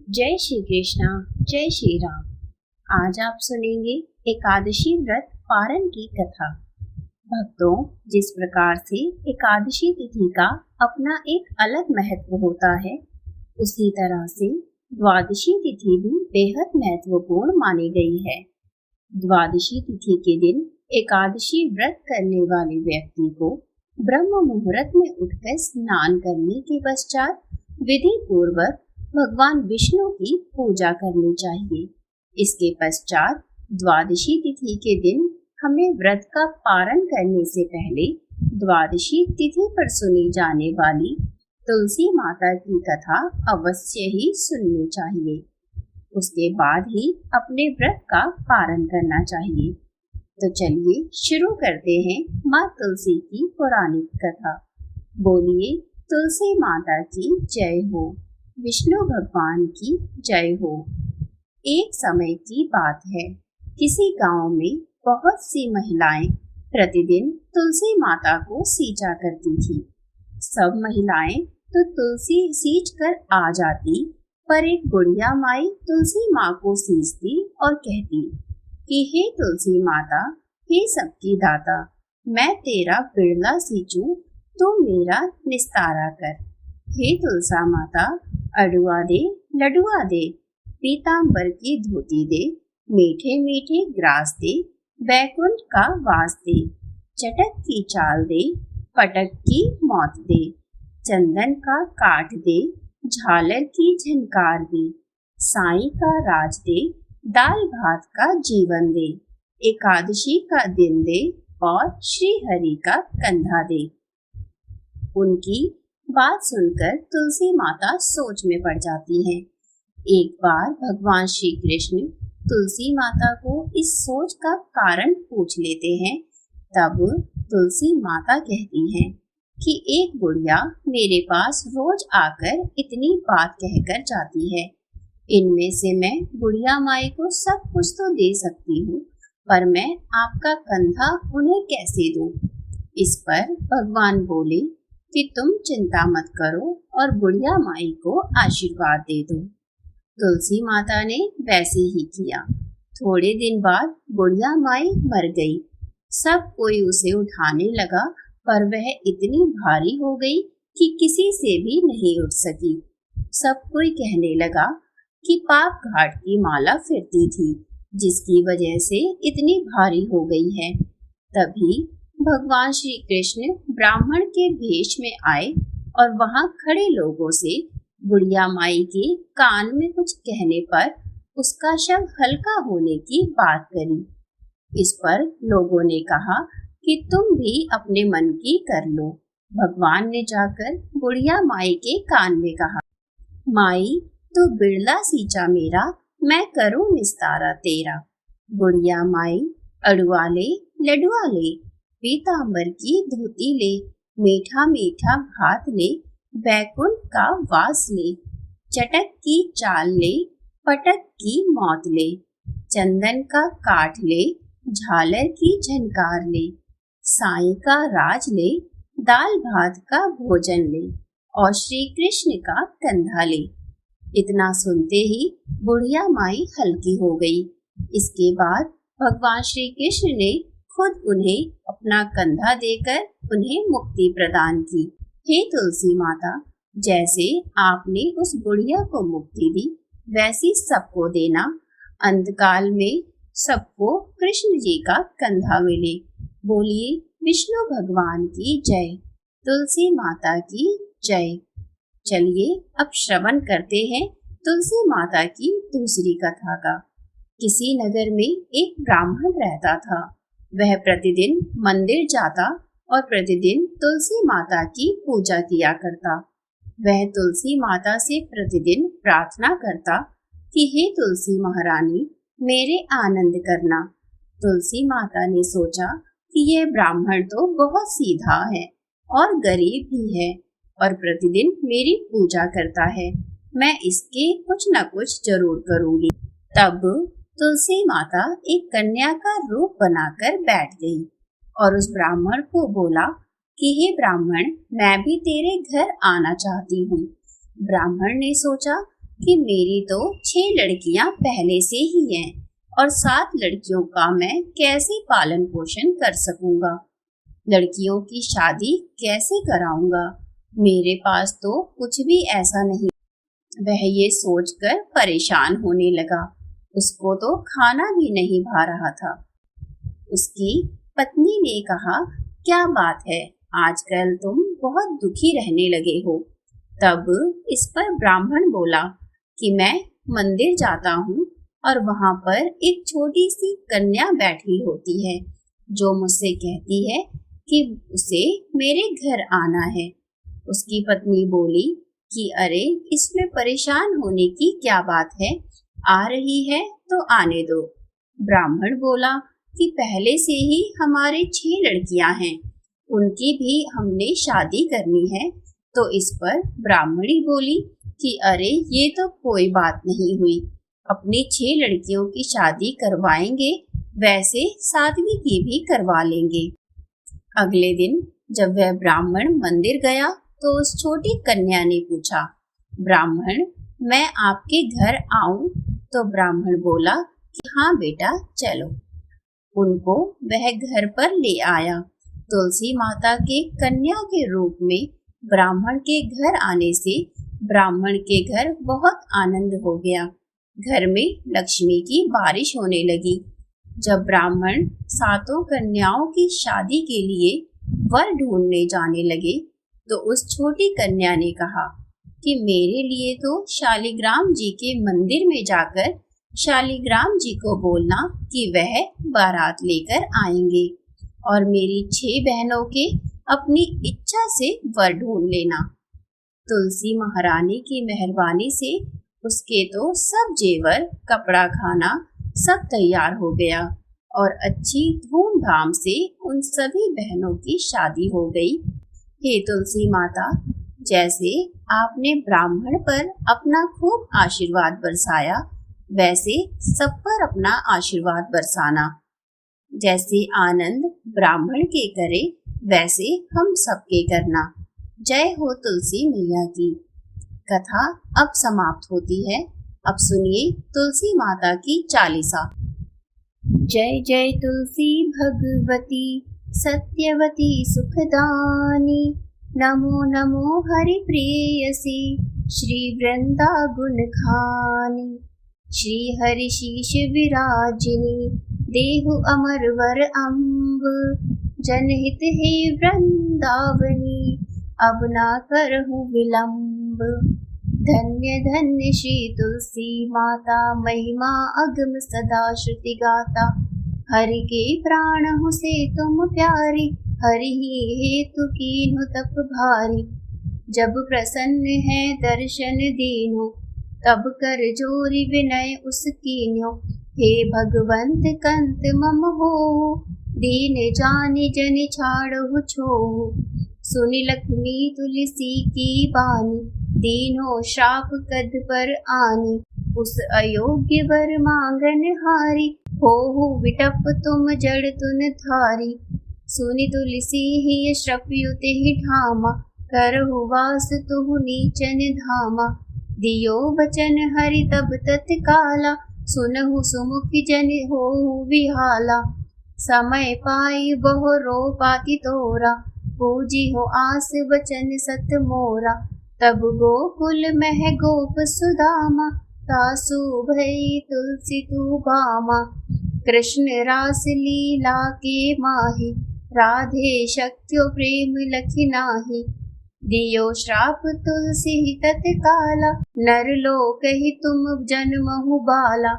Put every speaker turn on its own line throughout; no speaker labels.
जय श्री कृष्णा, जय श्री राम। आज आप सुनेंगे एकादशी व्रत पारण की कथा। भक्तों, जिस प्रकार से एकादशी तिथि का अपना एक अलग महत्व होता है, उसी तरह से द्वादशी तिथि भी बेहद महत्वपूर्ण मानी गई है। द्वादशी तिथि के दिन एकादशी व्रत करने वाले व्यक्ति को ब्रह्म मुहूर्त में उठकर स्नान करने के पश्चात विधि पूर्वक भगवान विष्णु की पूजा करनी चाहिए। इसके पश्चात द्वादशी तिथि के दिन हमें व्रत का पारण करने से पहले द्वादशी तिथि पर सुनी जाने वाली तुलसी माता की कथा अवश्य ही सुननी चाहिए। उसके बाद ही अपने व्रत का पारण करना चाहिए। तो चलिए शुरू करते हैं माँ तुलसी की पौराणिक कथा। बोलिए तुलसी माता की जय हो, विष्णु भगवान की जय हो। एक समय की बात है, किसी गांव में बहुत सी महिलाएं प्रतिदिन तुलसी माता को सींचा करती थी। सब महिलाएं तो तुलसी सींच कर आ जाती, पर एक बुढ़िया माई तुलसी माँ को सींचती और कहती कि हे तुलसी माता, हे सबकी दाता, मैं तेरा बिरला सींचूं, तू मेरा निस्तारा कर। हे तुलसा माता, अडुआ दे, लडुआ दे, पीतांबर की धोती दे, मीठे मीठे ग्रास दे, बैकुंठ का वास दे, चटक की चाल दे, पटक की मौत दे, चंदन का काठ दे, झालर की झनकार दे, साईं का राज दे, दाल भात का जीवन दे, एकादशी का दिन दे और श्री हरि का कंधा दे। उनकी बात सुनकर तुलसी माता सोच में पड़ जाती हैं। एक बार भगवान श्री कृष्ण तुलसी माता को इस सोच का कारण पूछ लेते हैं। तब तुलसी माता कहती हैं कि एक बुढ़िया मेरे पास रोज आकर इतनी बात कहकर जाती है। इनमें से मैं बुढ़िया माई को सब कुछ तो दे सकती हूँ, पर मैं आपका कंधा उन्हें कैसे दूँ? इस पर भगवान बोले कि तुम चिंता मत करो और बुढ़िया माई को आशीर्वाद दे दो। तुलसी माता ने वैसे ही किया। थोड़े दिन बाद बुढ़िया माई मर गई। सब कोई उसे उठाने लगा, पर वह इतनी भारी हो गई कि किसी से भी नहीं उठ सकी। सब कोई कहने लगा कि पाप घाट की माला फिरती थी, जिसकी वजह से इतनी भारी हो गई है। तभी भगवान श्री कृष्ण ब्राह्मण के भेष में आए और वहां खड़े लोगों से बुढ़िया माई के कान में कुछ कहने पर उसका शव हल्का होने की बात करी। इस पर लोगों ने कहा कि तुम भी अपने मन की कर लो। भगवान ने जाकर बुढ़िया माई के कान में कहा, माई तू बिरला सींचा मेरा, मैं करूं निस्तारा तेरा। बुढ़िया माई अड़ुआ ले, लडुआ ले, पीतांबर की धोती ले, मीठा मीठा भात ले, बैकुंठ का वास ले, चटक की चाल ले, पटक की मौत ले, चंदन का काठ ले, झालर की झनकार ले, साईं का राज ले, दाल भात का भोजन ले और श्री कृष्ण का कंधा ले। इतना सुनते ही बुढ़िया माई हल्की हो गई। इसके बाद भगवान श्री कृष्ण ने खुद उन्हें अपना कंधा देकर उन्हें मुक्ति प्रदान की। हे तुलसी माता, जैसे आपने उस बुढ़िया को मुक्ति दी, वैसी सबको देना। अंतकाल में सबको कृष्ण जी का कंधा मिले। बोलिए विष्णु भगवान की जय, तुलसी माता की जय। चलिए अब श्रवण करते हैं तुलसी माता की दूसरी कथा का। किसी नगर में एक ब्राह्मण रहता था। वह प्रतिदिन मंदिर जाता और प्रतिदिन तुलसी माता की पूजा किया करता। वह तुलसी माता से प्रतिदिन प्रार्थना करता कि हे तुलसी महारानी, मेरे आनंद करना। तुलसी माता ने सोचा कि यह ब्राह्मण तो बहुत सीधा है और गरीब भी है और प्रतिदिन मेरी पूजा करता है, मैं इसके कुछ न कुछ जरूर करूंगी। तब तुलसी माता एक कन्या का रूप बनाकर बैठ गई और उस ब्राह्मण को बोला कि हे ब्राह्मण, मैं भी तेरे घर आना चाहती हूँ। ब्राह्मण ने सोचा कि मेरी तो 6 लड़कियां पहले से ही हैं और 7 लड़कियों का मैं कैसे पालन पोषण कर सकूंगा। लड़कियों की शादी कैसे कराऊंगा? मेरे पास तो कुछ भी ऐसा नहीं। वह ये सोचकर परेशान होने लगा। उसको तो खाना भी नहीं भा रहा था। उसकी पत्नी ने कहा, क्या बात है, आजकल तुम बहुत दुखी रहने लगे हो। तब इस पर ब्राह्मण बोला कि मैं मंदिर जाता हूँ और वहां पर एक छोटी सी कन्या बैठी होती है जो मुझसे कहती है कि उसे मेरे घर आना है। उसकी पत्नी बोली कि अरे, इसमें परेशान होने की क्या बात है, आ रही है तो आने दो। ब्राह्मण बोला कि पहले से ही हमारे 6 लड़कियां हैं, उनकी भी हमने शादी करनी है। तो इस पर ब्राह्मणी बोली कि अरे, ये तो कोई बात नहीं हुई, अपनी 6 लड़कियों की शादी करवाएंगे, वैसे 7वीं की भी करवा लेंगे। अगले दिन जब वह ब्राह्मण मंदिर गया तो उस छोटी कन्या ने पूछा, ब्राह्मण, मैं आपके घर आऊं? तो ब्राह्मण बोला कि हाँ बेटा, चलो। उनको वह घर पर ले आया। तुलसी माता के कन्या के रूप में ब्राह्मण के घर आने से ब्राह्मण के घर बहुत आनंद हो गया। घर में लक्ष्मी की बारिश होने लगी। जब ब्राह्मण 7 कन्याओं की शादी के लिए वर ढूंढने जाने लगे तो उस छोटी कन्या ने कहा कि मेरे लिए तो शालिग्राम जी के मंदिर में जाकर शालिग्राम जी को बोलना कि वह बारात लेकर आएंगे और मेरी 6 बहनों के अपनी इच्छा से वर ढूंढ लेना। तुलसी महारानी की मेहरबानी से उसके तो सब जेवर, कपड़ा खाना सब तैयार हो गया और अच्छी धूमधाम से उन सभी बहनों की शादी हो गई। हे तुलसी माता, जैसे आपने ब्राह्मण पर अपना खूब आशीर्वाद बरसाया, वैसे सब पर अपना आशीर्वाद बरसाना। जैसे आनंद ब्राह्मण के करे, वैसे हम सबके करना। जय हो तुलसी मैया की। कथा अब समाप्त होती है। अब सुनिए तुलसी माता की चालीसा। जय जय तुलसी भगवती, सत्यवती सुखदानी। नमो नमो हरि प्रेयसी, श्री वृंदा गुण खानी। श्री हरि शीश विराजिनी, देहु अमर वर अम्ब। जनहित हे वृंदावनी, अब ना करहु विलंब। धन्य धन्य श्री तुलसी माता, महिमा अगम सदा श्रुति गाता। हरि के प्राण हो से तुम प्यारी, हरि ही हेतु कीन्हु तप भारी। जब प्रसन्न है दर्शन दीन्हु, तब कर जोरी विनय उस कीन्यो। हे भगवंत कंत मम हो, दीन जानि जन छाड़हु छोहु। सुनि लक्ष्मी तुलसी की बानी, दीनो श्राप कद पर आनी। उस अयोग्य वर मांगन हारी, होहु विटप तुम जड़ तुन धारी। सुनि तुलसी ही श्रपयुत ही ठामा, करहु वास तुहु नीचन धामा। दियो वचन हरि तब तत्काला, सुनहु सुमुख जन होहु विहाला। समय पाई बहु रो पाति तोरा, पूजी हो आस वचन सत मोरा। तब गोकुल मह गोप सुदामा, तासु भई तुलसी तू बामा। कृष्ण रास लीला के माही, राधे शक्त्यो प्रेम लखि नाही। दियो श्राप तुलसी तत्काला, नर लोक ही तुम जन्महु बाला।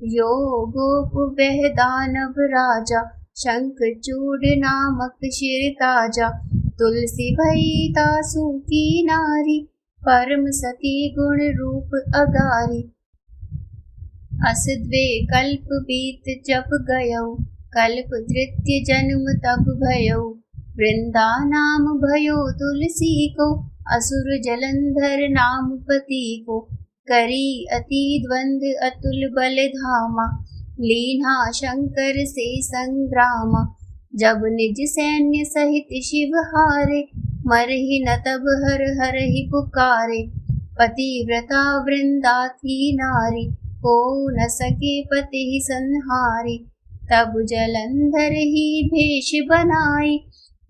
यो गोप वह दानव राजा, शंखचूड़ नामक शिर ताजा। तुलसी भई तासु की नारी, परम सती गुण रूप अगारी। अस द्वे कल्प बीत जब गयौ, कल्प तृतीय जन्म तब भयौ। वृंदा नाम भयो तुलसी को, असुर जलंधर नाम पति को। करी अति द्वंद अतुल बल धामा, लीना शंकर से संग्रामा। जब निज सैन्य सहित शिव हारे, मरहि न तब हर हर ही पुकारे। पतिव्रता वृंदा थी नारी, को न सके पति संहारी। तब जलंधर ही भेष बनाई,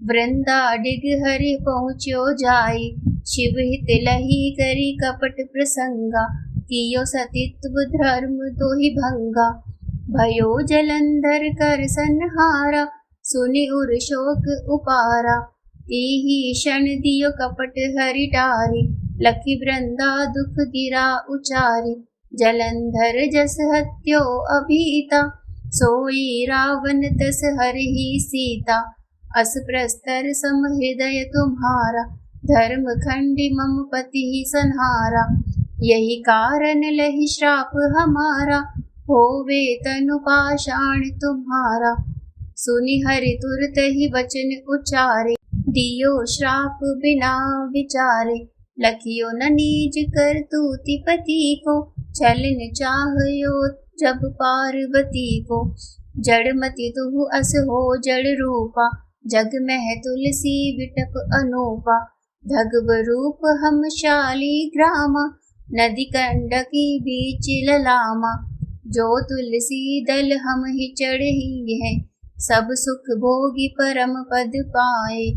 वृंदा डिग हरि पहुँच्यो जाई। शिव हित लही करी कपट प्रसंगा, कियो सतित्व धर्म दोहि भंगा। भयो जलंधर कर संहारा, सुनि उर शोक उपारा। तेहि क्षण दियो कपट हरि टारी, लखी वृंदा दुख गिरा उचारी। जलंधर जस हत्यो अभीता, सोई रावण तस हरहि सीता। अस प्रस्तर सम हृदय तुम्हारा, धर्म खंडी मम पति संहारा। यही कारण लहि श्राप हमारा, होवे तनु पाषाण तुम्हारा। सुनि हरि तुरत ही वचन उचारे, दियो श्राप बिना विचारे। लखियो न नीज करतूति पति को, छलन चाहयो जब पार्वती को। जड़मति तुहु अस हो जड़ रूपा, जग में तुलसी विटप अनूपा। धगव रूप हम शाली ग्रामा, नदी कंडकी बीच ललामा। जो तुलसी दल हम ही चढ़ी है, सब सुख भोगी परम पद पाए।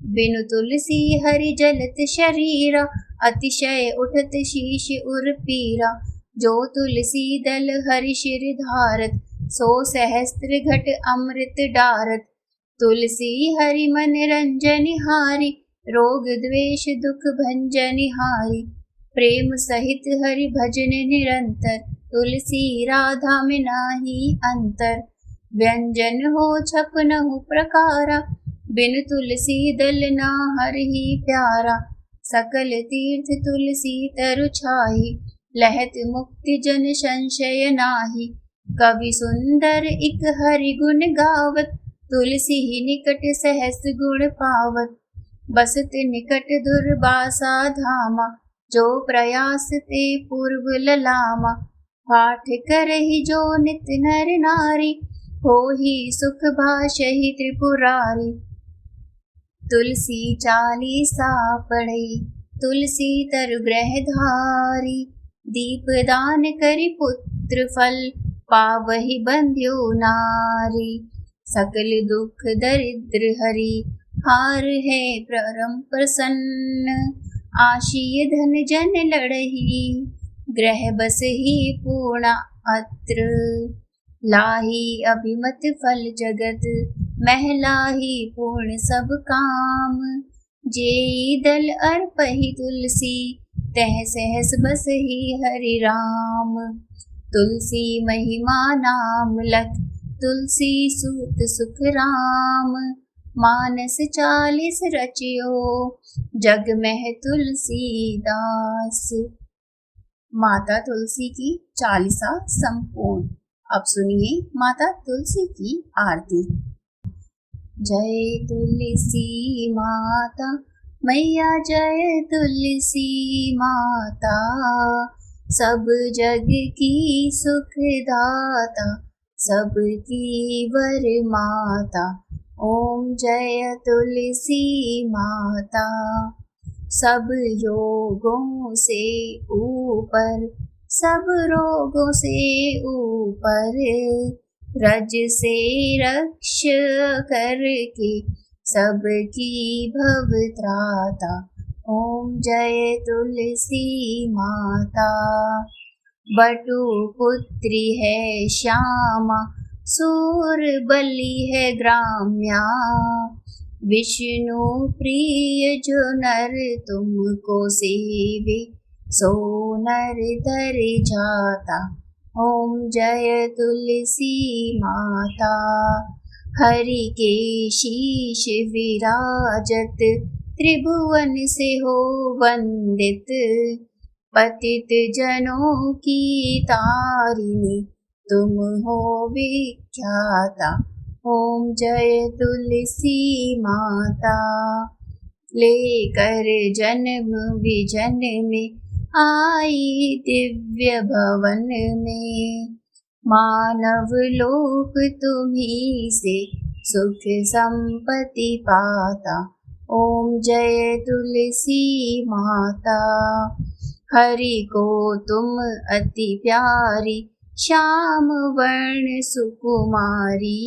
बिनु तुलसी हरि जलत शरीरा, अतिशय उठत शीश उर पीरा। जो तुलसी दल हरि शिर धारत, सो सहस्त्र घट अमृत डारत। तुलसी हरि मन रंजनिहारी, रोग द्वेष दुख भंजनिहारी। प्रेम सहित हरि भजन निरंतर, तुलसी राधा में नाही अंतर। व्यंजन हो छपनहु प्रकारा, बिन तुलसी दल ना हरहि प्यारा। सकल तीर्थ तुलसी तरु छाही, लहत मुक्ति जन संशय नाही। कवि सुंदर इक हरि गुण गावत, तुलसी ही निकट सहस गुण पावत। बसत निकट दुर्वासा धामा, जो प्रयास ते पूर्व ललामा। पाठ करहि जो नित नर नारी, होहि सुख भाषहि त्रिपुरारी। तुलसी चालीसा पढ़ै, तुलसी तरु ग्रह धारी। दीपदान करि पुत्र फल, पावहि बंध्यो नारी। सकल दुख दरिद्र हरि, हार है परम प्रसन्न। आशीय धन जन लड़ही, ग्रह बसहि पूर्ण अत्र। लाही अभिमत फल जगत, महलाही पूर्ण सब काम। जेई दल अर्पहि तुलसी, तह सहस बसहि हरि राम। तुलसी महिमा नाम लख, तुलसी सूत सुख राम। मानस 40 रचियो, जग में तुलसी दास। माता तुलसी की चालीसा संपूर्ण। अब सुनिए माता तुलसी की आरती। जय तुलसी माता मैया, जय तुलसी माता। सब जग की सुखदाता, सबकी वर माता। ओम जय तुलसी माता। सब योगों से ऊपर, सब रोगों से ऊपर। रज से रक्ष करके, सबकी भव त्राता। ओम जय तुलसी माता। बटु पुत्री है श्यामा, सूर बलि है ग्राम्या। विष्णु प्रिय जो नर तुमको सेवे, सो नर तर जाता। ओम जय तुलसी माता। हरि के शीश विराजत, त्रिभुवन से हो वंदित। पतित जनों की तारिणी, तुम हो विख्याता। ओम जय तुलसी माता। लेकर जन्म विजन में, आई दिव्य भवन में। मानव लोक तुम्ही से, सुख संपत्ति पाता। ओम जय तुलसी माता। हरि को तुम अति प्यारी, श्याम वर्ण सुकुमारी।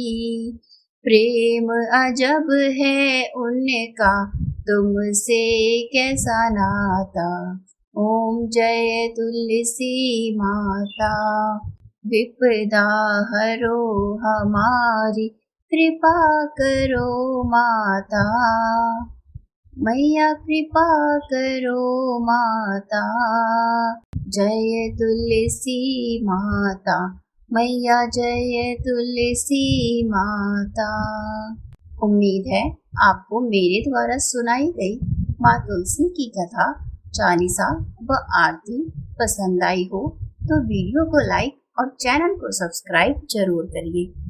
प्रेम अजब है उनका, तुमसे कैसा नाता। ओम जय तुलसी माता। विपदा हरो हमारी, कृपा करो माता। मैया कृपा करो माता। जय तुलसी माता, मैया जय तुलसी माता। उम्मीद है आपको मेरे द्वारा सुनाई गई माँ तुलसी की कथा, चालीसा व आरती पसंद आई हो तो वीडियो को लाइक और चैनल को सब्सक्राइब जरूर करिए।